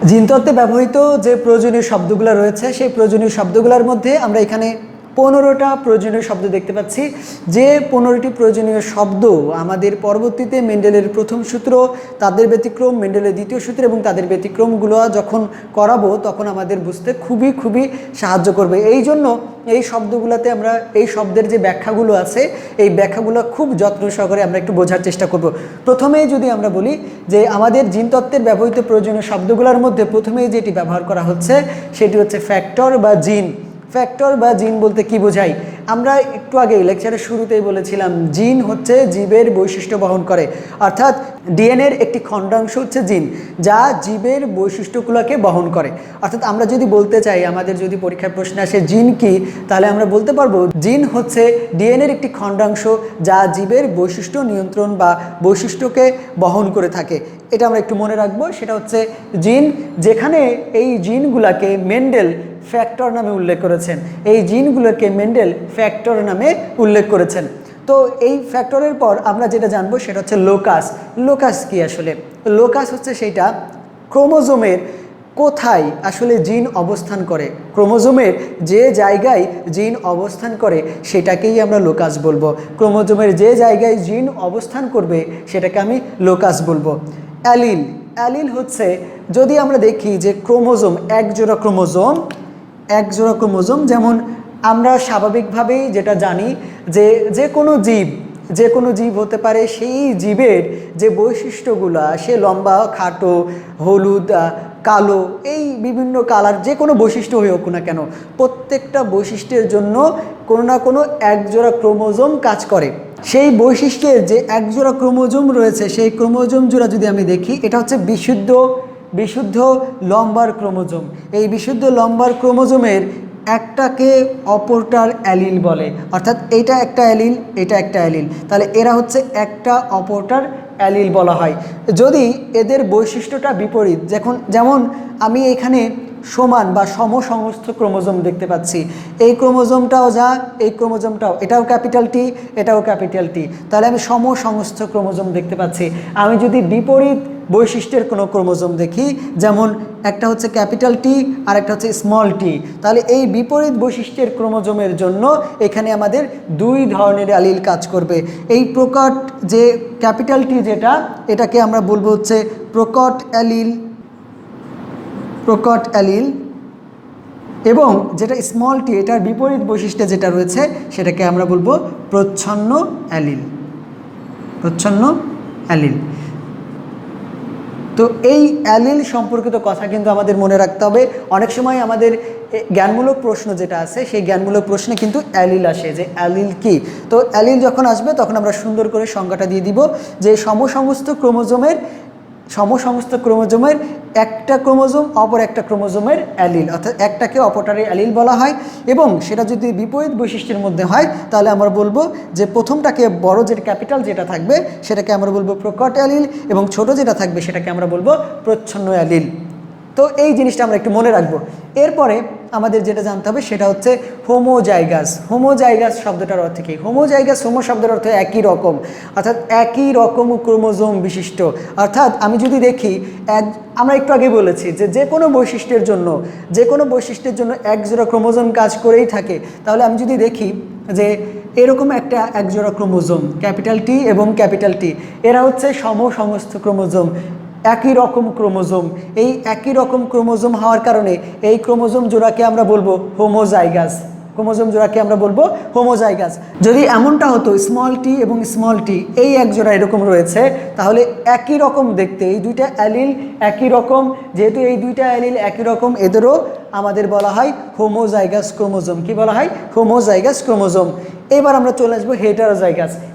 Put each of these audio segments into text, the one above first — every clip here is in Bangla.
জিনতত্ত্বে ব্যবহৃত যে প্রয়োজনীয় শব্দগুলো রয়েছে সেই প্রয়োজনীয় শব্দগুলোর মধ্যে আমরা এখানে 15টা প্রয়োজনীয় শব্দ দেখতে পাচ্ছি। যে 15টি প্রয়োজনীয় শব্দ আমাদের পরবর্তীতে মেন্ডেলের প্রথম সূত্র, তাদের ব্যতিক্রম, মেন্ডেলের দ্বিতীয় সূত্র এবং তাদের ব্যতিক্রমগুলো যখন করাবো তখন আমাদের বুঝতে খুবই সাহায্য করবে। এই জন্য এই শব্দগুলোতে আমরা এই শব্দের যে ব্যাখ্যাগুলো আছে এই ব্যাখ্যাগুলো খুব যত্ন সহকারে আমরা একটু বোঝার চেষ্টা করব। প্রথমেই যদি আমরা বলি যে আমাদের জিনতত্ত্বের ব্যবহৃত প্রয়োজনীয় শব্দগুলোর মধ্যে প্রথমেই যেটি ব্যবহার করা হচ্ছে সেটি হচ্ছে ফ্যাক্টর বা জিন। ফ্যাক্টর বা জিন বলতে কি বোঝায়? আমরা একটু আগে লেকচারের শুরুতেই বলেছিলাম জিন হচ্ছে জীবের বৈশিষ্ট্য বহন করে, অর্থাৎ ডিএনএর একটি খণ্ডাংশ হচ্ছে জিন যা জীবের বৈশিষ্ট্যগুলোকে বহন করে। অর্থাৎ আমরা যদি বলতে চাই, আমাদের যদি পরীক্ষার প্রশ্নে আসে জিন কি, তাহলে আমরা বলতে পারবো জিন হচ্ছে ডিএনএর একটি খণ্ডাংশ যা জীবের বৈশিষ্ট্য নিয়ন্ত্রণ বা বৈশিষ্ট্যকে বহন করে থাকে। এটা আমরা একটু মনে রাখবো, সেটা হচ্ছে জিন, যেখানে এই জিনগুলোকে মেন্ডেল ফ্যাক্টর নামে উল্লেখ করেছেন। এই জিনগুলোকে মেন্ডেল ফ্যাক্টর নামে উল্লেখ করেছেন। তো এই ফ্যাক্টরের পর আমরা যেটা জানবো সেটা হচ্ছে লোকাস। লোকাস কি আসলে? লোকাস হচ্ছে সেইটা ক্রোমোজোমের কোথায় আসলে জিন অবস্থান করে, ক্রোমোজোমের যে জায়গায় জিন অবস্থান করে সেটাকেই আমরা লোকাস বলবো। ক্রোমোজোমের যে জায়গায় জিন অবস্থান করবে সেটাকে আমি লোকাস বলবো। অ্যালিল, অ্যালিল হচ্ছে যদি আমরা দেখি যে ক্রোমোজোম এক জোড়া ক্রোমোজোম, যেমন আমরা স্বাভাবিকভাবেই যেটা জানি যে যে কোনো জীব হতে পারে, সেই জীবের যে বৈশিষ্ট্যগুলো, সে লম্বা, খাটো, হলুদ, কালো, এই বিভিন্ন কালার যে কোনো বৈশিষ্ট্য হয়ে হোক না কেন, প্রত্যেকটা বৈশিষ্ট্যের জন্য কোনো না কোনো একজোড়া ক্রোমোজোম কাজ করে। সেই বৈশিষ্ট্যের যে একজোড়া ক্রোমোজোম রয়েছে সেই ক্রোমোজোম জোড়া যদি আমি দেখি, এটা হচ্ছে বিশুদ্ধ লম্বার ক্রোমোজোম। এই বিশুদ্ধ লম্বার ক্রোমোজোমের একটাকে অপরটার অ্যালিল বলে, অর্থাৎ এইটা একটা অ্যালিল, এটা একটা অ্যালিল, তাহলে এরা হচ্ছে একটা অপরটার অ্যালিল বলা হয়। যদি এদের বৈশিষ্ট্যটা বিপরীত, যেমন আমি এখানে সমান বা সমসংস্থ ক্রোমোজোম দেখতে পাচ্ছি, এই ক্রোমোজোমটাও যা, এই ক্রোমোজোমটাও, এটাও ক্যাপিটাল টি, এটাও ক্যাপিটাল টি, তাহলে আমি সমসংস্থ ক্রোমোজোম দেখতে পাচ্ছি। আমি যদি বিপরীত বৈশিষ্ট্যের কোনো ক্রোমোজোম দেখি, যেমন একটা হচ্ছে ক্যাপিটাল টি আর একটা হচ্ছে স্মল টি, তাহলে এই বিপরীত বৈশিষ্ট্যের ক্রোমোজোমের জন্য এখানে আমাদের দুই ধরনের অ্যালিল কাজ করবে। এই প্রকট যে ক্যাপিটাল টি যেটা, এটাকে আমরা বলবো হচ্ছে প্রকট অ্যালিল, এবং যেটা স্মল টি, এটার বিপরীত বৈশিষ্ট্য যেটা রয়েছে সেটাকে আমরা বলবো প্রচ্ছন্ন অ্যালিল। তো এই অ্যালিল সম্পর্কিত কথা কিন্তু আমাদের মনে রাখতে হবে। অনেক সময় আমাদের জ্ঞানমূলক প্রশ্ন যেটা আছে সেই জ্ঞানমূলক প্রশ্নে কিন্তু অ্যালিল আসে, যে অ্যালিল কি। তো অ্যালিল যখন আসবে তখন আমরা সুন্দর করে সংজ্ঞাটা দিয়ে দিব যে সমস্ত ক্রোমোজোমের একটা ক্রোমোজোম অপর একটা ক্রোমোজোমের অ্যালিল, অর্থাৎ একটাকে অপরটারে অ্যালিল বলা হয়। এবং সেটা যদি বিপরীত বৈশিষ্ট্যের মধ্যে হয় তাহলে আমরা বলবো যে প্রথমটাকে বড় যেটা ক্যাপিটাল যেটা থাকবে সেটাকে আমরা বলবো প্রকট অ্যালিল, এবং ছোট যেটা থাকবে সেটাকে আমরা বলবো প্রচ্ছন্ন অ্যালিল। তো এই জিনিসটা আমরা একটু মনে রাখবো। এরপরে আমাদের যেটা জানতে হবে সেটা হচ্ছে হোমোজাইগাস শব্দটার অর্থ কী? হোমো শব্দের অর্থ একই রকম, অর্থাৎ একই রকম ক্রোমোজোম বিশিষ্ট। অর্থাৎ আমি যদি দেখি, আমরা একটু আগে বলেছি যে কোনো বৈশিষ্ট্যের জন্য একজোড়া ক্রোমোজোম কাজ করেই থাকে। তাহলে আমি যদি দেখি যে এরকম একজোড়া ক্রোমোজোম ক্যাপিটাল টি এবং ক্যাপিটাল টি, এরা হচ্ছে সমস্ত ক্রোমোজোম, একই রকম ক্রোমোজোম। এই একই রকম ক্রোমোজোম হওয়ার কারণে এই ক্রোমোজোম জোড়াকে আমরা বলবো হোমোজাইগাস। যদি এমনটা হতো স্মল টি এবং স্মল টি এই এক জোড়া এরকম রয়েছে, তাহলে একই রকম দেখতে, এই দুইটা অ্যালিল একই রকম, যেহেতু এই দুইটা অ্যালিল একই রকম, এদেরও আমাদের বলা হয় হোমোজাইগাস ক্রোমোজোম। কি বলা হয়? Homozygous chromosome. এবার আমরা চলে আসবো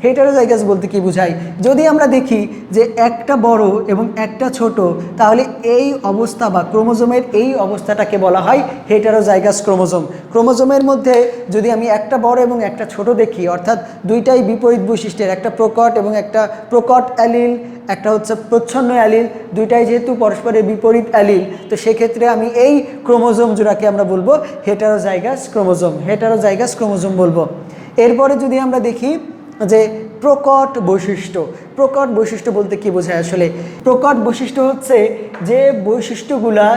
হেটারোজাইগাস বলতে কি বোঝায়? যদি আমরা দেখি যে একটা বড় এবং একটা ছোট, তাহলে এই অবস্থা বা ক্রোমোজোমের এই অবস্থাটাকে বলা হয় হেটারোজাইগাস ক্রোমোজোম। ক্রোমোজোমের মধ্যে যদি আমি একটা বড় এবং একটা ছোট দেখি, অর্থাৎ দুইটাই বিপরীত বৈশিষ্ট্যের, একটা প্রকট এবং একটা প্রকট অ্যালিল, একটা হচ্ছে প্রচ্ছন্ন অ্যালিল, দুইটাই যেহেতু পরস্পরের বিপরীত অ্যালিল, তো সেক্ষেত্রে আমি এই ক্রোমোজোম জোড়াকে আমরা বলবো হেটারোজাইগাস ক্রোমোজোম বলবো। এরপরে যদি আমরা দেখি যে প্রকট বৈশিষ্ট্য। প্রকট বৈশিষ্ট্য বলতে কি বোঝায় আসলে? প্রকট বৈশিষ্ট্য হচ্ছে যে বৈশিষ্ট্যগুলা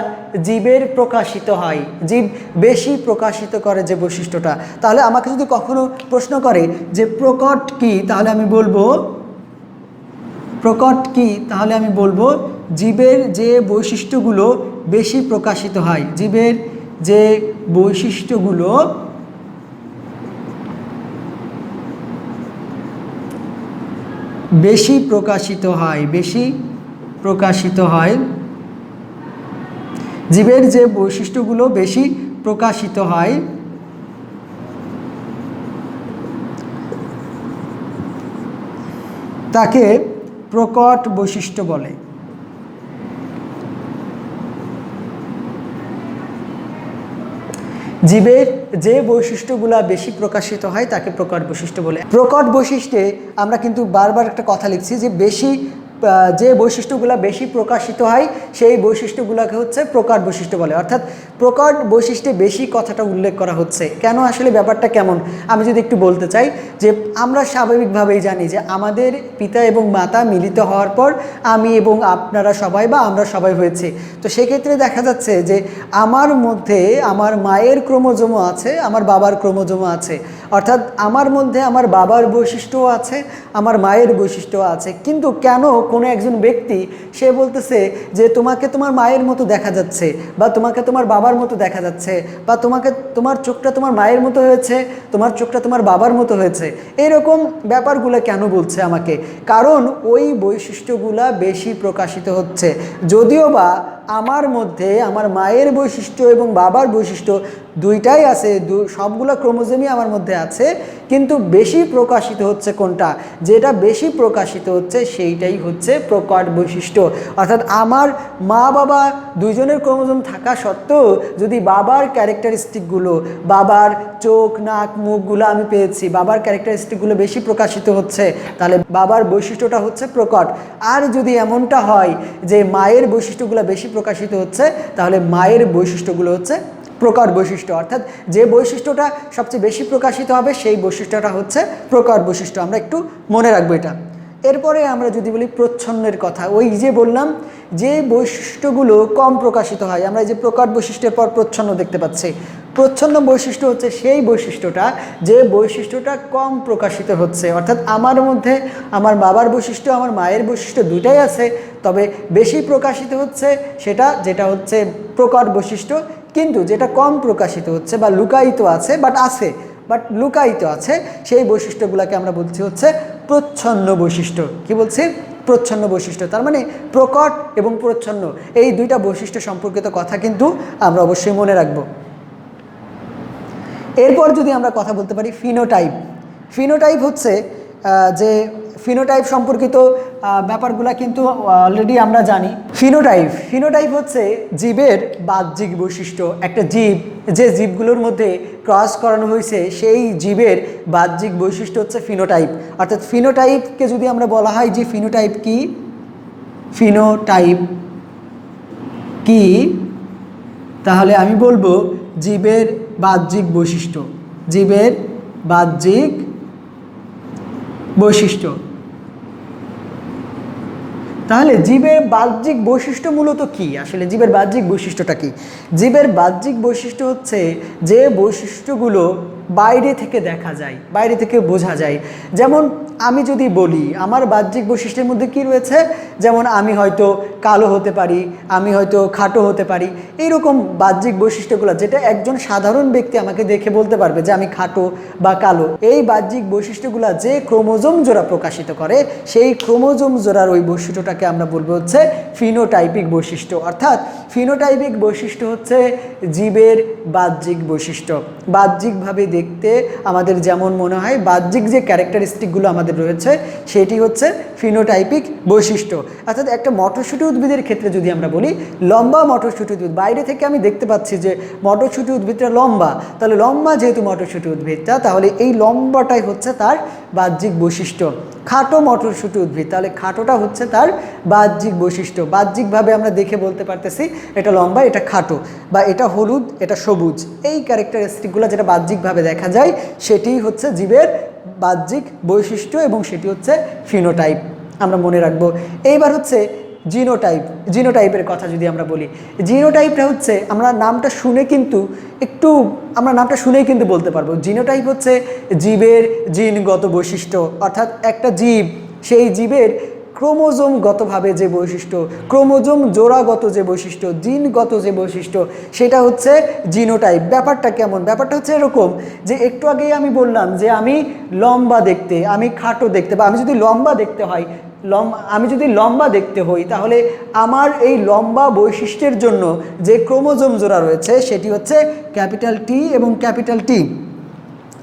জীবের প্রকাশিত হয়, জীব বেশি প্রকাশিত করে যে বৈশিষ্ট্যটা। তাহলে আমাকে যদি কখনো প্রশ্ন করে যে প্রকট কি, তাহলে আমি বলবো প্রকট কি, তাহলে আমি বলবো জীবের যে বৈশিষ্ট্যগুলো বেশি প্রকাশিত হয়, জীবের যে বৈশিষ্ট্যগুলো বেশি প্রকাশিত হয়, বেশি প্রকাশিত হয়, জীবের যে বৈশিষ্ট্যগুলো বেশি প্রকাশিত হয় তাকে প্রকট বৈশিষ্ট্য বলে। জীবের যে বৈশিষ্ট্যগুলা বেশি প্রকাশিত হয় তাকে প্রকট বৈশিষ্ট্য বলে। প্রকট বৈশিষ্ট্যে আমরা কিন্তু বারবার একটা কথা লিখছি যে বেশি যে বৈশিষ্ট্যগুলো বেশি প্রকাশিত হয় সেই বৈশিষ্ট্যগুলোকে হচ্ছে প্রকট বৈশিষ্ট্য বলে। অর্থাৎ প্রকট বৈশিষ্ট্যে বেশি কথাটা উল্লেখ করা হচ্ছে কেন, আসলে ব্যাপারটা কেমন আমি যদি একটু বলতে চাই যে আমরা স্বাভাবিকভাবেই জানি যে আমাদের পিতা এবং মাতা মিলিত হওয়ার পর আমি এবং আপনারা সবাই বা আমরা সবাই হয়েছি। তো সেক্ষেত্রে দেখা যাচ্ছে যে আমার মধ্যে আমার মায়ের ক্রোমোজোমও আছে, আমার বাবার ক্রোমোজোমও আছে। অর্থাৎ আমার মধ্যে আমার বাবার বৈশিষ্ট্যও আছে, আমার মায়ের বৈশিষ্ট্যও আছে। কিন্তু কেন কোনো একজন ব্যক্তি সে বলতেছে যে তোমাকে তোমার মায়ের মতো দেখা যাচ্ছে, বা তোমাকে তোমার বাবার মতো দেখা যাচ্ছে, বা তোমার চোখটা তোমার মায়ের মতো হয়েছে, তোমার চোখটা তোমার বাবার মতো হয়েছে, এরকম ব্যাপারগুলো কেন বলছে আমাকে? কারণ ওই বৈশিষ্ট্যগুলা বেশি প্রকাশিত হচ্ছে। যদিও বা আমার মধ্যে আমার মায়ের বৈশিষ্ট্য এবং বাবার বৈশিষ্ট্য দুইটাই আছে, সবগুলো ক্রোমোজোমই আমার মধ্যে আছে, কিন্তু বেশি প্রকাশিত হচ্ছে কোনটা? যেটা বেশি প্রকাশিত হচ্ছে সেইটাই হচ্ছে প্রকট বৈশিষ্ট্য। অর্থাৎ আমার মা বাবা দুইজনের ক্রোমোজোম থাকা সত্ত্বেও যদি বাবার ক্যারেক্টারিস্টিকগুলো, বাবার চোখ নাক মুখগুলো আমি পেয়েছি, বাবার ক্যারেক্টারিস্টিকগুলো বেশি প্রকাশিত হচ্ছে, তাহলে বাবার বৈশিষ্ট্যটা হচ্ছে প্রকট। আর যদি এমনটা হয় যে মায়ের বৈশিষ্ট্যগুলো বেশি প্রকাশিত হচ্ছে, তাহলে মায়ের বৈশিষ্ট্যগুলো হচ্ছে প্রকট বৈশিষ্ট্য। অর্থাৎ যে বৈশিষ্ট্যটা সবচেয়ে বেশি প্রকাশিত হবে সেই বৈশিষ্ট্যটা হচ্ছে প্রকট বৈশিষ্ট্য। আমরা একটু মনে রাখবো এটা। এরপরে আমরা যদি বলি প্রচ্ছন্নের কথা, ওই যে বললাম যে বৈশিষ্ট্যগুলো কম প্রকাশিত হয়, আমরা এই যে প্রকট বৈশিষ্ট্যের পর প্রচ্ছন্ন দেখতে পাচ্ছি। প্রচ্ছন্ন বৈশিষ্ট্য হচ্ছে সেই বৈশিষ্ট্যটা যে বৈশিষ্ট্যটা কম প্রকাশিত হচ্ছে। অর্থাৎ আমার মধ্যে আমার বাবার বৈশিষ্ট্য আমার মায়ের বৈশিষ্ট্য দুইটাই আছে, তবে বেশি প্রকাশিত হচ্ছে যেটা হচ্ছে প্রকট বৈশিষ্ট্য। কিন্তু যেটা কম প্রকাশিত হচ্ছে বা লুকায়িত আছে, বাট লুকায়িত আছে, সেই বৈশিষ্ট্যগুলোকে আমরা বলছি হচ্ছে প্রচ্ছন্ন বৈশিষ্ট্য। কি বলছি? প্রচ্ছন্ন বৈশিষ্ট্য। তার মানে প্রকট এবং প্রচ্ছন্ন এই দুইটা বৈশিষ্ট্য সম্পর্কিত কথা কিন্তু আমরা অবশ্যই মনে রাখবো। এরপর যদি আমরা কথা বলতে পারি ফিনোটাইপ। ফিনোটাইপ হচ্ছে ফিনোটাইপ সম্পর্কিত ব্যাপারগুলো কিন্তু অলরেডি আমরা জানি। ফিনোটাইপ হচ্ছে জীবের বাহ্যিক বৈশিষ্ট্য। একটা জীব, যে জীবগুলোর মধ্যে ক্রস করানো হয়েছে সেই জীবের বাহ্যিক বৈশিষ্ট্য হচ্ছে ফিনোটাইপ। অর্থাৎ ফিনোটাইপকে যদি আমরা বলা হয় যে ফিনোটাইপ কি, তাহলে আমি বলবো জীবের বাহ্যিক বৈশিষ্ট্য, জীবের বাহ্যিক বৈশিষ্ট্য। তাহলে জীবের বাহ্যিক বৈশিষ্ট্য মূলত কি? আসলে জীবের বাহ্যিক বৈশিষ্ট্যটা কি? জীবের বাহ্যিক বৈশিষ্ট্য হচ্ছে যে বৈশিষ্ট্যগুলো বাইরে থেকে দেখা যায়, বাইরে থেকে বোঝা যায়। যেমন আমি যদি বলি আমার বাহ্যিক বৈশিষ্ট্যের মধ্যে কি রয়েছে, যেমন আমি হয়তো কালো হতে পারি, আমি হয়তো খাটো হতে পারি, এইরকম বাহ্যিক বৈশিষ্ট্যগুলো যেটা একজন সাধারণ ব্যক্তি আমাকে দেখে বলতে পারবে যে আমি খাটো বা কালো। এই বাহ্যিক বৈশিষ্ট্যগুলো যে ক্রোমোজোম জোড়া প্রকাশিত করে, সেই ক্রোমোজোম জোড়ার ওই বৈশিষ্ট্যটাকে আমরা বলবো হচ্ছে ফিনোটাইপিক বৈশিষ্ট্য। অর্থাৎ ফিনোটাইপিক বৈশিষ্ট্য হচ্ছে জীবের বাহ্যিক বৈশিষ্ট্য। বাহ্যিকভাবে দেখতে আমাদের যেমন মনে হয়, বাহ্যিক যে ক্যারেক্টারিস্টিকগুলো আমাদের রয়েছে সেটি হচ্ছে ফিনোটাইপিক বৈশিষ্ট্য। অর্থাৎ একটা মটরশুঁটি উদ্ভিদের ক্ষেত্রে যদি আমরা বলি, লম্বা মটরশুঁটি উদ্ভিদ, বাইরে থেকে আমি দেখতে পাচ্ছি যে মটরশুঁটি উদ্ভিদটা লম্বা, তাহলে লম্বা যেহেতু মটরশুঁটি উদ্ভিদটা, তাহলে এই লম্বাটাই হচ্ছে তার বাহ্যিক বৈশিষ্ট্য। খাটো মটরশুঁটি উদ্ভিদ, তাহলে খাটোটা হচ্ছে তার বাহ্যিক বৈশিষ্ট্য। বাহ্যিকভাবে আমরা দেখে বলতে পারতেছি এটা লম্বা, এটা খাটো, বা এটা হলুদ, এটা সবুজ। এই ক্যারেক্টারিস্টিকগুলো যেটা বাহ্যিকভাবে দেখা যায় সেটিই হচ্ছে জীবের বাহ্যিক বৈশিষ্ট্য এবং সেটি হচ্ছে ফিনোটাইপ, আমরা মনে রাখবো। এইবার হচ্ছে জিনোটাইপ। জিনোটাইপের কথা যদি আমরা বলি, জিনোটাইপটা হচ্ছে আমরা নামটা শুনে কিন্তু আমরা নামটা শুনেই কিন্তু বলতে পারবো। জিনোটাইপ হচ্ছে জীবের জিনগত বৈশিষ্ট্য, অর্থাৎ একটা জীব, সেই জীবের ক্রোমোজোমগতভাবে যে বৈশিষ্ট্য, ক্রোমোজোম জোড়াগত যে বৈশিষ্ট্য, জিনগত যে বৈশিষ্ট্য, সেটা হচ্ছে জিনোটাইপ। ব্যাপারটা কেমন? ব্যাপারটা হচ্ছে এরকম যে একটু আগেই আমি বললাম যে আমি লম্বা দেখতে, আমি খাটো দেখতে, বা আমি যদি লম্বা দেখতে হই তাহলে আমার এই লম্বা বৈশিষ্ট্যের জন্য যে ক্রোমোজোম জোড়া রয়েছে সেটি হচ্ছে ক্যাপিটাল টি এবং ক্যাপিটাল টি।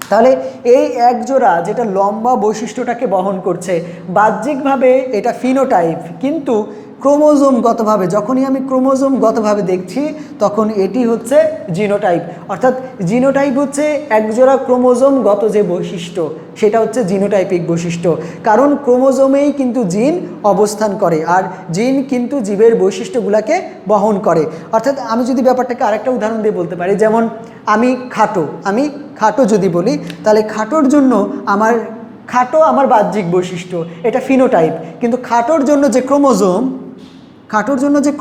তাহলে এই এক জোড়া যেটা লম্বা বৈশিষ্ট্যটাকে বহন করছে, বাহ্যিকভাবে এটা ফিনোটাইপ, কিন্তু ক্রোমোজোমগতভাবে যখনই আমি ক্রোমোজোমগতভাবে দেখছি তখন এটি হচ্ছে জিনোটাইপ। অর্থাৎ জিনোটাইপ হচ্ছে একজোড়া ক্রোমোজোমগত যে বৈশিষ্ট্য সেটা হচ্ছে জিনোটাইপিক বৈশিষ্ট্য, কারণ ক্রোমোজোমেই কিন্তু জিন অবস্থান করে আর জিন কিন্তু জীবের বৈশিষ্ট্যগুলোকে বহন করে। অর্থাৎ আমি যদি ব্যাপারটাকে আরেকটা উদাহরণ দিয়ে বলতে পারি, যেমন আমি খাটো যদি বলি তাহলে খাটোর জন্য আমার বাহ্যিক বৈশিষ্ট্য এটা ফিনোটাইপ, কিন্তু খাটোর জন্য যে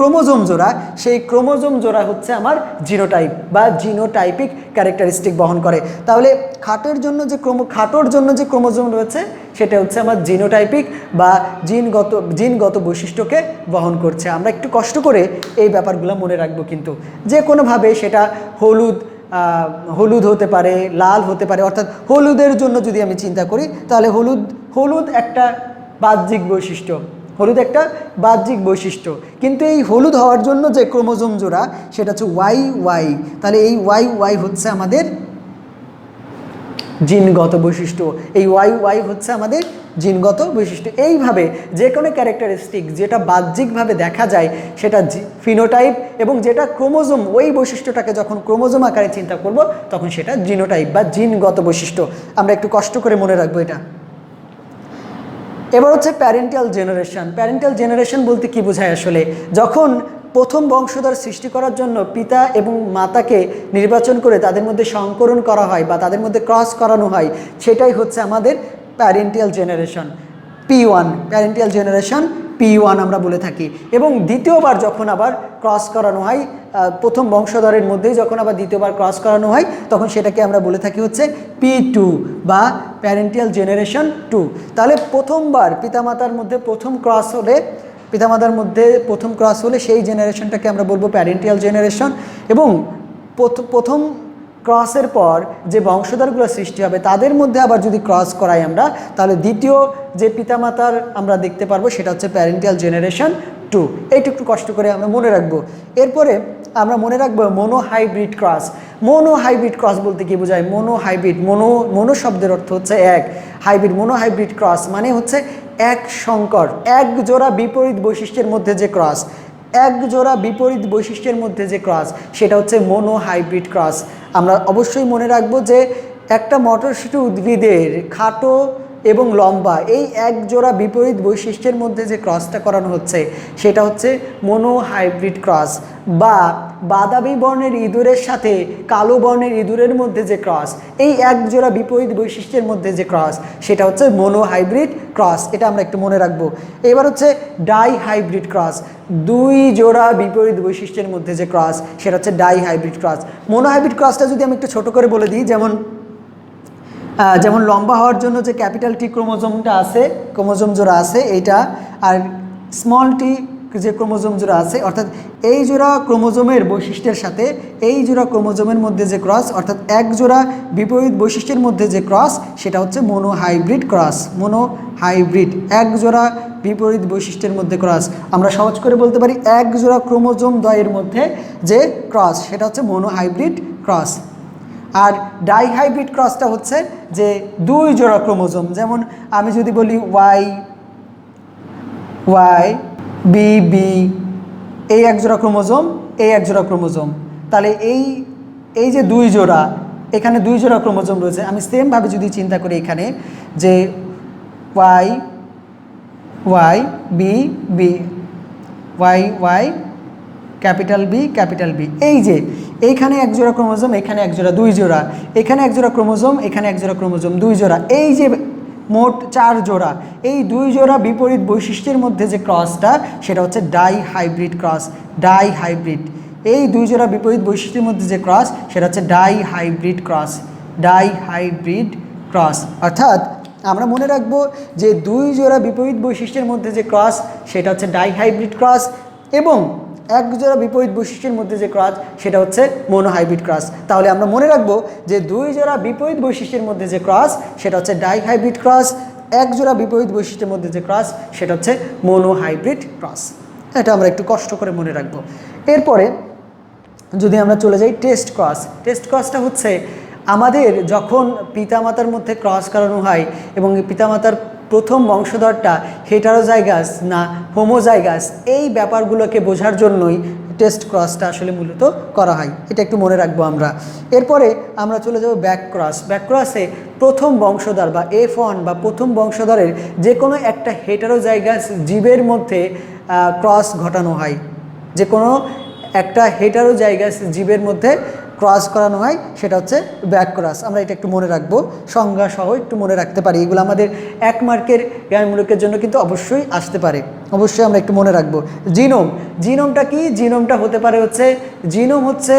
ক্রোমোজোম জোড়া, সেই ক্রোমোজোম জোড়া হচ্ছে আমার জিনোটাইপ বা জিনোটাইপিক ক্যারেক্টারিস্টিক বহন করে। তাহলে খাটোর জন্য যে ক্রোমোজোম রয়েছে সেটা হচ্ছে আমার জিনোটাইপিক বা জিনগত বৈশিষ্ট্যকে বহন করছে। আমরা একটু কষ্ট করে এই ব্যাপারগুলো মনে রাখবো, কিন্তু যে কোনোভাবে সেটা হলুদ হতে পারে, লাল হতে পারে। অর্থাৎ হলুদের জন্য যদি আমি চিন্তা করি তাহলে হলুদ একটা বাহ্যিক বৈশিষ্ট্য, কিন্তু এই হলুদ হওয়ার জন্য যে ক্রোমোজোম জোড়া সেটা হচ্ছে ওয়াই। তাহলে এই ওয়াই হচ্ছে আমাদের জিনগত বৈশিষ্ট্য, এই ওয়াই হচ্ছে আমাদের জিনগত বৈশিষ্ট্য। এইভাবে যে কোনো ক্যারেক্টারিস্টিক যেটা বাহ্যিকভাবে দেখা যায় সেটা ফিনোটাইপ, এবং যেটা ক্রোমোজোম, ওই বৈশিষ্ট্যটাকে যখন ক্রোমোজোম আকারে চিন্তা করব তখন সেটা জিনোটাইপ বা জিনগত বৈশিষ্ট্য। আমরা একটু কষ্ট করে মনে রাখবো এটা। এবার হচ্ছে প্যারেন্টাল জেনারেশন বলতে কি বোঝায় আসলে? যখন প্রথম বংশধর সৃষ্টি করার জন্য পিতা এবং মাতাকে নির্বাচন করে তাদের মধ্যে সংকরণ করা হয় বা তাদের মধ্যে ক্রস করানো হয়, সেটাই হচ্ছে আমাদের প্যারেন্টাল জেনারেশন P1 আমরা বলে থাকি। এবং দ্বিতীয়বার যখন আবার ক্রস করানো হয়, প্রথম বংশধরের মধ্যেই যখন আবার দ্বিতীয়বার ক্রস করানো হয় তখন সেটাকে আমরা বলে থাকি হচ্ছে P2 বা প্যারেন্টাল জেনারেশন 2। তাহলে প্রথমবার পিতামাতার মধ্যে প্রথম ক্রস হলে সেই জেনারেশনটাকে আমরা বলবো প্যারেন্টাল জেনারেশন। এবং প্রথম ক্রসের পর যে বংশধরগুলো সৃষ্টি হবে তাদের মধ্যে আবার যদি ক্রস করাই আমরা, তাহলে দ্বিতীয় যে পিতামাতার আমরা দেখতে পারবো সেটা হচ্ছে প্যারেন্টাল জেনারেশন 2। এইটা একটু কষ্ট করে আমরা মনে রাখবো। এরপরে আমরা মনে রাখবো মোনোহাইব্রিড ক্রস বলতে কি বোঝায়? মোনো শব্দের অর্থ হচ্ছে এক, মোনোহাইব্রিড ক্রস মানে হচ্ছে এক সংকর, এক জোড়া বিপরীত বৈশিষ্ট্যের মধ্যে যে ক্রস সেটা হচ্ছে মোনোহাইব্রিড ক্রস। আমরা অবশ্যই মনে রাখবো যে একটা মটরশুঁটি উদ্ভিদের খাটো এবং লম্বা এই এক জোড়া বিপরীত বৈশিষ্ট্যের মধ্যে যে ক্রসটা করানো হচ্ছে সেটা হচ্ছে মোনোহাইব্রিড ক্রস। বা বাদামি বর্ণের ইঁদুরের সাথে কালো বর্ণের ইঁদুরের মধ্যে যে ক্রস, এই এক জোড়া বিপরীত বৈশিষ্ট্যের মধ্যে যে ক্রস সেটা হচ্ছে মোনোহাইব্রিড ক্রস। এটা আমরা একটু মনে রাখবো। এবার হচ্ছে ডাইহাইব্রিড ক্রস, দুই জোড়া বিপরীত বৈশিষ্ট্যের মধ্যে যে ক্রস সেটা হচ্ছে ডাইহাইব্রিড ক্রস। মোনোহাইব্রিড ক্রসটা যদি আমি একটু ছোট করে বলে দিই, যেমন লম্বা হওয়ার জন্য যে ক্যাপিটাল টি ক্রোমোজোম জোড়া আছে এইটা, আর স্মল টি যে ক্রোমোজোম জোড়া আছে, অর্থাৎ এই জোড়া ক্রোমোজোমের বৈশিষ্ট্যের সাথে এই জোড়া ক্রোমোজোমের মধ্যে যে ক্রস, অর্থাৎ এক জোড়া বিপরীত বৈশিষ্ট্যের মধ্যে যে ক্রস সেটা হচ্ছে মোনোহাইব্রিড ক্রস। এক জোড়া বিপরীত বৈশিষ্ট্যের মধ্যে ক্রস। আমরা সহজ করে বলতে পারি এক জোড়া ক্রোমোজোম দ্বয়ের মধ্যে যে ক্রস সেটা হচ্ছে মোনোহাইব্রিড ক্রস। আর ডাইহাইব্রিড ক্রসটা হচ্ছে যে দুই জোড়া ক্রোমোজোম, যেমন আমি যদি বলি ওয়াই বি এই এক জোড়া ক্রোমোজোম, তাহলে এই যে দুই জোড়া, এখানে দুই জোড়া ক্রোমোজোম রয়েছে। আমি সেমভাবে যদি চিন্তা করি এখানে যে ওয়াই বি ক্যাপিটাল বি, এই যে এইখানে এক জোড়া ক্রোমোজোম, এখানে এক জোড়া, দুই জোড়া, এখানে এক জোড়া ক্রোমোজোম, এখানে এক জোড়া ক্রোমোজোম, দুই জোড়া, এই যে মোট 4 জোড়া। এই 2 জোড়া বিপরীত বৈশিষ্ট্যের মধ্যে যে ক্রসটা সেটা হচ্ছে die hybrid cross, die hybrid. এই 2 জোড়া বিপরীত বৈশিষ্ট্যের মধ্যে যে ক্রস সেটা হচ্ছে die hybrid cross, die hybrid cross. অর্থাৎ আমরা মনে রাখবো যে 2 জোড়া বিপরীত বৈশিষ্ট্যের মধ্যে যে ক্রস সেটা হচ্ছে ডাই হাইব্রিড ক্রস, এবং 1 জোড়া বিপরীত বৈশিষ্ট্যের মধ্যে যে ক্রস সেটা হচ্ছে মোনোহাইব্রিড ক্রস। তাহলে আমরা মনে রাখবো যে 2 জোড়া বিপরীত বৈশিষ্ট্যের মধ্যে যে ক্রস সেটা হচ্ছে ডাই হাইব্রিড ক্রস, 1 জোড়া বিপরীত বৈশিষ্ট্যের মধ্যে যে ক্রস সেটা হচ্ছে মোনোহাইব্রিড ক্রস। এটা আমরা একটু কষ্ট করে মনে রাখবো। এরপরে যদি আমরা চলে যাই টেস্ট ক্রস, টেস্ট ক্রসটা হচ্ছে আমাদের যখন পিতামাতার মধ্যে ক্রস করানো হয় এবং পিতামাতার প্রথম বংশধরটা হেটারোজাইগাস না হোমোজাইগাস, এই ব্যাপারগুলোকে বোঝার জন্যই টেস্ট ক্রসটা আসলে মূলত করা হয়। এটা একটু মনে রাখবো আমরা। এরপরে আমরা চলে যাব ব্যাক ক্রস। ব্যাক ক্রসে প্রথম বংশধর বা F1 বা প্রথম বংশধরের যে কোনো একটা হেটারোজাইগাস জীবের মধ্যে ক্রস ঘটানো হয়, যে কোনো একটা হেটারোজাইগাস জীবের মধ্যে ক্রস করানো হয়, সেটা হচ্ছে ব্যাক ক্রস। আমরা এটা একটু মনে রাখবো, সংজ্ঞা সহ একটু মনে রাখতে পারি। এগুলো আমাদের 1 মার্কের জ্ঞানমূলকের জন্য কিন্তু অবশ্যই আসতে পারে, অবশ্যই আমরা একটু মনে রাখবো। জিনোম, জিনোমটা কি? জিনোমটা হতে পারে হচ্ছে, জিনোম হচ্ছে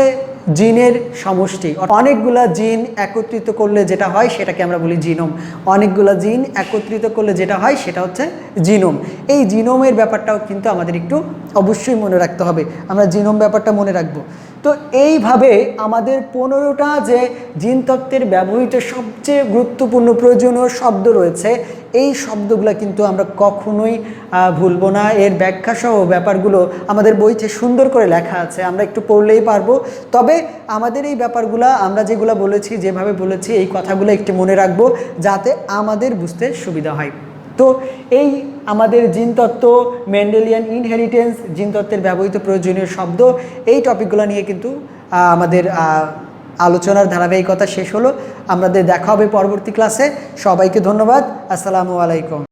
জিনের সমষ্টি। অনেকগুলা জিন একত্রিত করলে যেটা হয় সেটাকে আমরা বলি জিনোম। অনেকগুলা জিন একত্রিত করলে যেটা হয় সেটা হচ্ছে জিনোম। এই জিনোমের ব্যাপারটাও কিন্তু আমাদের একটু অবশ্যই মনে রাখতে হবে। আমরা জিনোম ব্যাপারটা মনে রাখবো। তো এইভাবে আমাদের 15টা যে জিনতত্ত্বের ব্যবহৃত সবচেয়ে গুরুত্বপূর্ণ প্রয়োজনীয় শব্দ রয়েছে, এই শব্দগুলো কিন্তু আমরা কখনোই ভুলবো না। এর ব্যাখ্যা সহ ব্যাপারগুলো আমাদের বইতে সুন্দর করে লেখা আছে, আমরা একটু পড়লেই পারবো। তবে আমাদের এই ব্যাপারগুলো আমরা যেগুলো বলেছি, যেভাবে বলেছি, এই কথাগুলো একটু মনে রাখবো যাতে আমাদের বুঝতে সুবিধা হয়। তো এই আমাদের জিনতত্ত্ব, মেন্ডেলিয়ান ইনহেরিটেন্স, জিনতত্ত্বের ব্যবহৃত প্রয়োজনীয় শব্দ, এই টপিকগুলো নিয়ে কিন্তু আমাদের আলোচনার ধারাবাহিকতা শেষ হলো। আমাদের দেখা হবে পরবর্তী ক্লাসে। সবাইকে ধন্যবাদ। আসসালামু আলাইকুম।